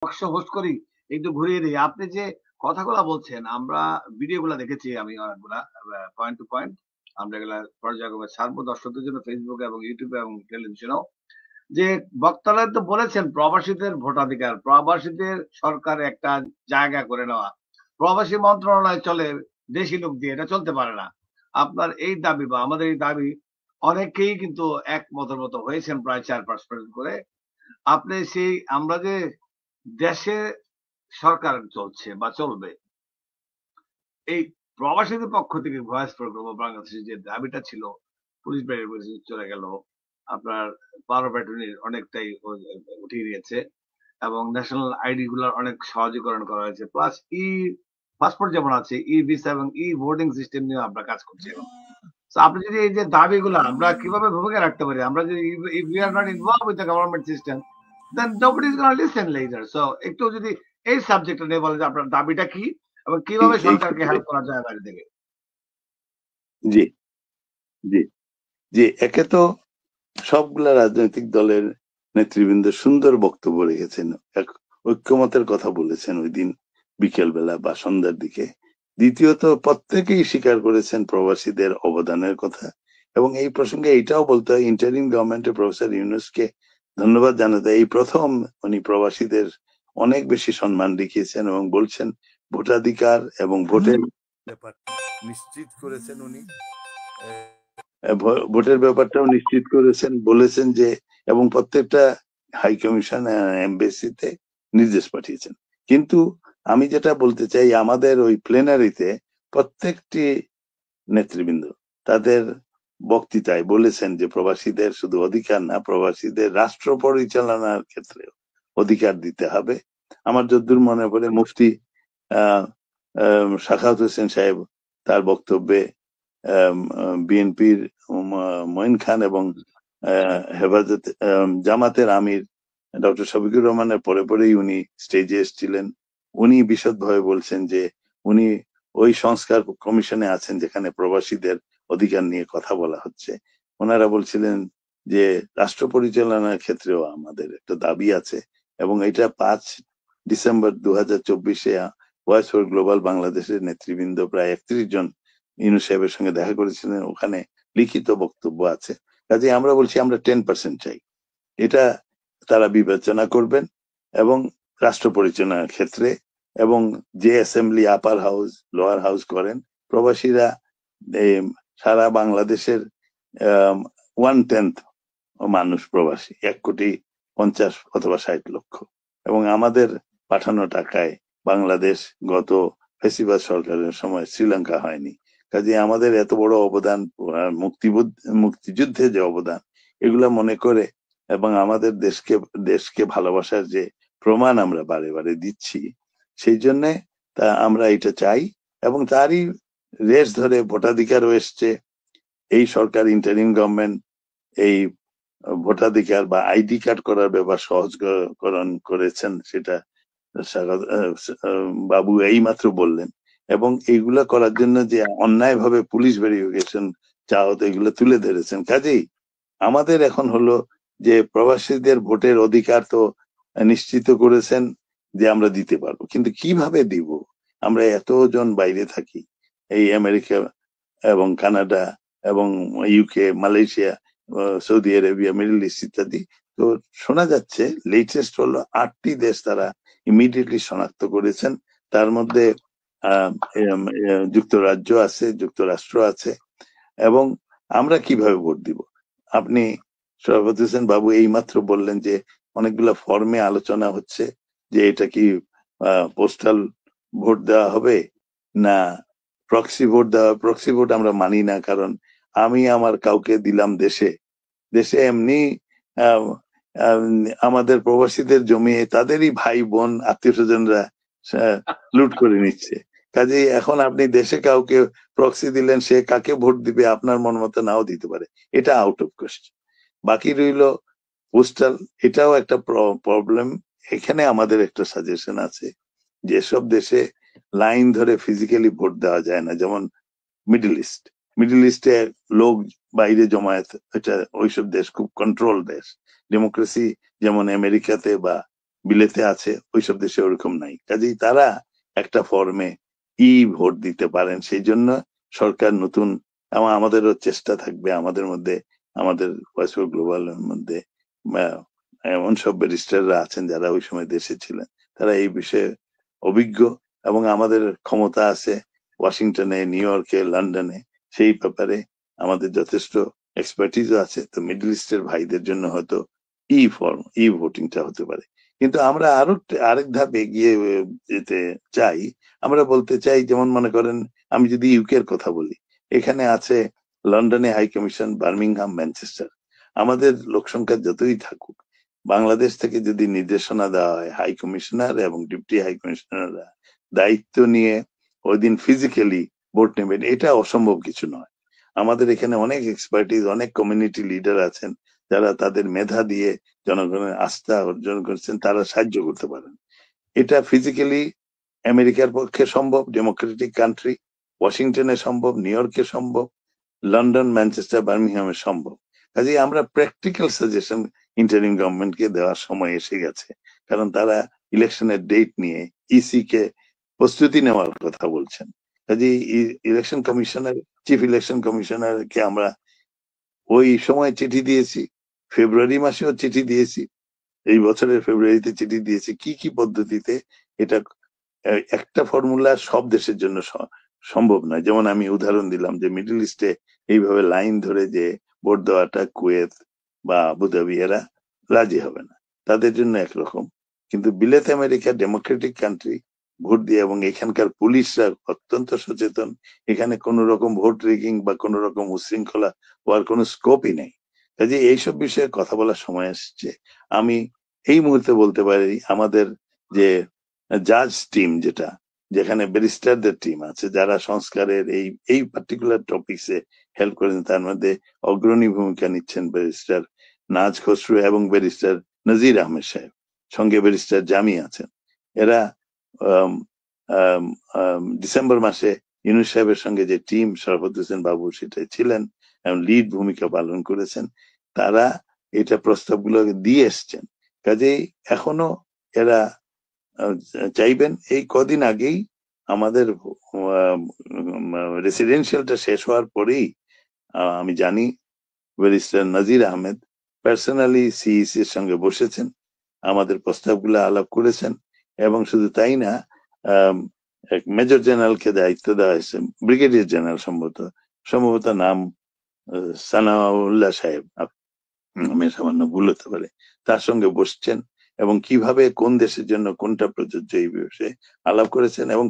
Talk show host করি, একটু ঘুরিয়ে দিই। আপনি যে কথাগুলা বলছেন, আমরা ভিডিওগুলা দেখেছি, আমি অনেকগুলা পয়েন্ট টু পয়েন্ট। আমরা এগুলা পর্যায়ক্রমে ছাড়বো দর্শকদের জন্য ফেসবুকে এবং ইউটিউবে এবং টেলিভিশনেও। যে বক্তারা তো বলেছেন প্রবাসীদের ভোটাধিকার, প্রবাসীদের সরকার একটা জায়গা করে নেওয়া, প্রবাসী মন্ত্রণালয় চলে দেশি লোক দিয়ে, এটা চলতে পারে না। আপনার এই দাবি বা আমাদের এই দাবি অনেকেই কিন্তু একমতের মতো হয়েছেন, প্রায় 4-5% করে। আপনি সেই আমরা যে দেশে সরকার চলছে বা চলবে, এই প্রবাসীদের পক্ষ থেকে ভয়েস প্রোগ্রাম বাংলাদেশের যে দাবিটা ছিল, পুলিশ বাহিনী চলে গেল, আপনার 12 ব্যাটালিয়নের অনেকটাই উঠিয়ে দিয়েছে এবং ন্যাশনাল আইডি গুলার অনেক সহজীকরণ করা হয়েছে, প্লাস ই পাসপোর্ট যেমন আছে, ই ভিসা এবং ই বোর্ডিং সিস্টেম নিয়ে আমরা কাজ করছি এখন। তো আপনি যদি এই যে দাবিগুলো আমরা কিভাবে ভূমিকা রাখতে পারি, আমরা যদি if we are not involved with the government system, then nobody is going to listen later. So একটু যদি এই সাবজেক্টটা নিয়ে বলেন যে আপনার দাবিটা কি এবং কিভাবে এই সরকারকে ক্ষেত্রে হেল্প করা যায় বাইরে থেকে। জি জি জি একে তো সবগুলা রাজনৈতিক দলের নেতৃবৃন্দ সুন্দর বক্তব্য রেখেছেন, এক ঐক্যমতের কথা বলেছেন ওই দিন বিকেল বেলা বা সন্ধ্যার দিকে। দ্বিতীয়ত প্রত্যেকেই স্বীকার করেছেন প্রবাসীদের অবদানের কথা, এবং এই প্রসঙ্গে এইটাও বলতে হয় ইন্টারিম গভর্নমেন্টের প্রফেসর ইউনূসকে ধন্যবাদ জানাতে এই প্রথম উনি প্রবাসীদের অনেক বেশি সম্মান দেখিয়েছেন এবং বলছেন ভোটাধিকার এবং ভোটের ব্যাপারটা নিশ্চিত করেছেন উনি, ভোটের ব্যাপারটাও নিশ্চিত করেছেন, বলেছেন যে এবং প্রত্যেকটা হাই কমিশন এমবেসিতে নির্দেশ পাঠিয়েছেন। কিন্তু আমি যেটা বলতে চাই, আমাদের ওই প্লেনারিতে প্রত্যেকটি নেতৃবৃন্দ তাদের বক্তৃতায় বলেছেন যে প্রবাসীদের শুধু অধিকার না, প্রবাসীদের রাষ্ট্র পরিচালনার ক্ষেত্রে অধিকার দিতে হবে। আমার যদ্দূর মনে পড়ে মুফতি সাখাওয়াত হোসেন সাহেব তার বক্তব্যে বিএনপির মঈন খান এবং হেফাজত জামাতের আমির ডক্টর শফিকুর রহমানের পরে পরেই উনি স্টেজে এসেছিলেন। উনি বিশদভাবে বলছেন যে উনি ওই সংস্কার কমিশনে আছেন যেখানে প্রবাসীদের অধিকার নিয়ে কথা বলা হচ্ছে। ওনারা বলছিলেন যে রাষ্ট্র পরিচালনার ক্ষেত্রেও আমাদের একটা দাবি আছে, এবং এটা 5 ডিসেম্বর 2024 ভয়েস ফর গ্লোবাল বাংলাদেশের নেতৃবৃন্দ প্রায় 31 জন ইউনূস সাহেবের সঙ্গে দেখা করেছিলেন, ওখানে লিখিত বক্তব্য আছে। কাজে আমরা বলছি আমরা 10% চাই, এটা তারা বিবেচনা করবেন এবং রাষ্ট্র পরিচালনার ক্ষেত্রে, এবং যে অ্যাসেম্বলি আপার হাউস লোয়ার হাউস করেন, প্রবাসীরা সারা বাংলাদেশের 1/10 মানুষ প্রবাসী, 1,50,00,000 অথবা 60 লক্ষ, এবং আমাদের পাঠানো টাকায় বাংলাদেশ গত ফেসিবাদ সরকারের সময় শ্রীলঙ্কা হয়নি। কাজে আমাদের এত বড় অবদান, মুক্তিযুদ্ধে যে অবদান, এগুলা মনে করে এবং আমাদের দেশকে ভালোবাসার যে প্রমাণ আমরা বারে বারে দিচ্ছি, সেই জন্য তা আমরা এটা চাই। এবং তারই রেশ ধরে ভোটাধিকারও এসছে। এই সরকার ইন্টারিম গভর্নমেন্ট এই ভোটাধিকার বা আইডি কার্ড করার ব্যাপার সহজকরণ করেছেন, সেটা বাবু এইমাত্র বললেন। এবং এইগুলা করার জন্য যে অন্যায়ভাবে পুলিশ ভেরিফিকেশন চাওয়া, এগুলো তুলে ধরেছেন। কাজেই আমাদের এখন হলো যে প্রবাসীদের ভোটের অধিকার তো নিশ্চিত করেছেন যে আমরা দিতে পারবো, কিন্তু কিভাবে দিব? আমরা এতজন বাইরে থাকি, এই আমেরিকা এবং কানাডা এবং UK, Malaysia, Saudi Arabia, middle east ইত্যাদি। তো শোনা যাচ্ছে লেটেস্ট হলো 8টি দেশ তারা ইমিডিয়েটলি শনাক্ত করেছেন। তার মধ্যে যুক্তরাজ্য আছে, যুক্তরাষ্ট্র আছে। এবং আমরা কিভাবে ভোট দিব? আপনি শরাফত হোসেন বাবু এইমাত্র বললেন যে অনেকগুলো ফর্মে আলোচনা হচ্ছে যে এটা কি পোস্টাল ভোট দেওয়া হবে না প্রক্সি ভোট দেওয়া। প্রক্সি ভোট আমরা মানি না, কারণ আমি আমার কাউকে দিলাম দেশে এমনি আমাদের প্রবাসীদের জমি তাদেরই ভাই বোন আত্মীয় স্বজনরা লুট করে নিচ্ছে। কাজেই এখন আপনি দেশে কাউকে প্রক্সি দিলেন, সে কাকে ভোট দিবে আপনার মন মতো নাও দিতে পারে, এটা আউট অফ কোয়েশ্চেন। বাকি রইল পোস্টাল, এটাও একটা প্রবলেম। এখানে আমাদের একটা সাজেশন আছে, যেসব দেশে লাইন ধরে ফিজিক্যালি ভোট দেওয়া যায় না, যেমন মিডল ইস্টে লোক বাইরে জমায়েত, এটা ওইসব দেশ খুব কন্ট্রোল দেশ। ডেমোক্রেসি যেমন আমেরিকাতে বা বিলেতে আছে, ওইসব দেশে ওরকম নাই। কাজেই তারা একটা ফর্মে ভোট দিতে পারেন। সেই জন্য সরকার নতুন, আমাদেরও চেষ্টা থাকবে, আমাদের মধ্যে, আমাদের ভয়েস ফর গ্লোবালের মধ্যে এমন সব ব্যারিস্টাররা আছেন যারা ওই সময় দেশে ছিলেন, তারা এই বিষয়ে অভিজ্ঞ, এবং আমাদের ক্ষমতা আছে ওয়াশিংটনে, নিউ ইয়র্কে, লন্ডনে, সেই ব্যাপারে আমাদের যথেষ্ট এক্সপার্টিজও আছে। তো মিডল ইস্টের ভাইদের জন্য হয়তো ভোটিংটা হতে পারে। কিন্তু আমরা আরেক ধাপ এগিয়ে যেতে চাই। আমরা বলতে চাই, যেমন মনে করেন আমি যদি ইউকের কথা বলি, এখানে আছে লন্ডনে হাই কমিশন, বার্মিংহাম, ম্যানচেস্টার। আমাদের লোক সংখ্যা যতই থাকুক, বাংলাদেশ থেকে যদি নির্দেশনা দেওয়া হয়, হাই কমিশনার এবং ডিপটি হাই কমিশনাররা দায়িত্ব নিয়ে ওই দিন ফিজিক্যালি ভোট নেবেন, এটা অসম্ভব কিছু নয়। আমাদের এখানে অনেক এক্সপার্টিজ, অনেক কমিউনিটি লিডার আছেন যারা তাদের মেধা দিয়ে জনগণের আস্থা অর্জন করছেন, তারা সাহায্য করতে পারেন। এটা ফিজিক্যালি আমেরিকার পক্ষে সম্ভব, ডেমোক্রেটিক কান্ট্রি, ওয়াশিংটনে সম্ভব, নিউ ইয়র্কে সম্ভব, লন্ডন, ম্যানচেস্টার, বার্মিংহামে সম্ভব। কাজেই আমরা প্র্যাকটিক্যাল সাজেশন ইন্টারিম গভর্নমেন্টকে দেওয়ার সময় এসে গেছে, কারণ তারা ইলেকশনের ডেট নিয়ে ইসি কে প্রস্তুতি নেওয়ার কথা বলছেন। কাজেই ইলেকশন কমিশনার, চিফ ইলেকশন কমিশনারকে আমরা ওই সময় চিঠি দিয়েছি, ফেব্রুয়ারি মাসেও চিঠি দিয়েছি, এই বছরের ফেব্রুয়ারিতে চিঠি দিয়েছি, কি কি পদ্ধতিতে এটা একটা ফর্মুলা সব দেশের জন্য সম্ভব নয়। যেমন আমি উদাহরণ দিলাম যে মিডল ইস্টে এইভাবে লাইন ধরে যে ভোট দেওয়াটা, কুয়েত বা আবুধাবি, এরা রাজি হবে না, তাদের জন্য একরকম। কিন্তু বিলেত আমেরিকা ডেমোক্রেটিক কান্ট্রি, ভোট দিয়ে, এবং এখানকার পুলিশরা অত্যন্ত সচেতন, এখানে কোন রকম ভোট রিগিং বা কোন রকম উশৃঙ্খলা হওয়ার কোনো স্কোপই নেই। কাজে এইসব বিষয়ে কথা বলার সময় আসছে। আমি এই মুহূর্তে বলতে পারি আমাদের যে জাজ টিম, যেখানে ব্যারিস্টারদের টিম আছে যারা সংস্কারের এই পার্টিকুলার টপিকসে হেল্প করেছেন, তার মধ্যে অগ্রণী ভূমিকা নিচ্ছেন ব্যারিস্টার নাজ খসরু এবং ব্যারিস্টার নজির আহমেদ সাহেব, সঙ্গে ব্যারিস্টার জামি আছেন। এরা ডিসেম্বর মাসে ইউনূস সাহেবের সঙ্গে যে টিম, শরাফত হোসেন বাবু সেটাই ছিলেন এবং লিড ভূমিকা পালন করেছেন। তারা এটা প্রস্তাবগুলো দিয়ে এসছেন। কাজেই এখনো এরা চাইবেন। এই কদিন আগেই আমাদের রেসিডেন্সিয়ালটা শেষ হওয়ার পরেই আমি জানি ব্যারিস্টার নজির আহমেদ পার্সোনালি সিইসির সঙ্গে বসেছেন, আমাদের প্রস্তাবগুলো আলাপ করেছেন, এবং শুধু তাই না, মেজর জেনারেলকে দায়িত্ব দেওয়া হয়েছে, ব্রিগেডিয়ার জেনারেল সম্ভবত নাম সানাউল্লাহ সাহেব, আমি সামান্য ভুল হতে পারে, তার সঙ্গে বসছেন এবং কিভাবে কোন দেশের জন্য কোনটা প্রযোজ্য এই বিষয়ে আলাপ করেছেন। এবং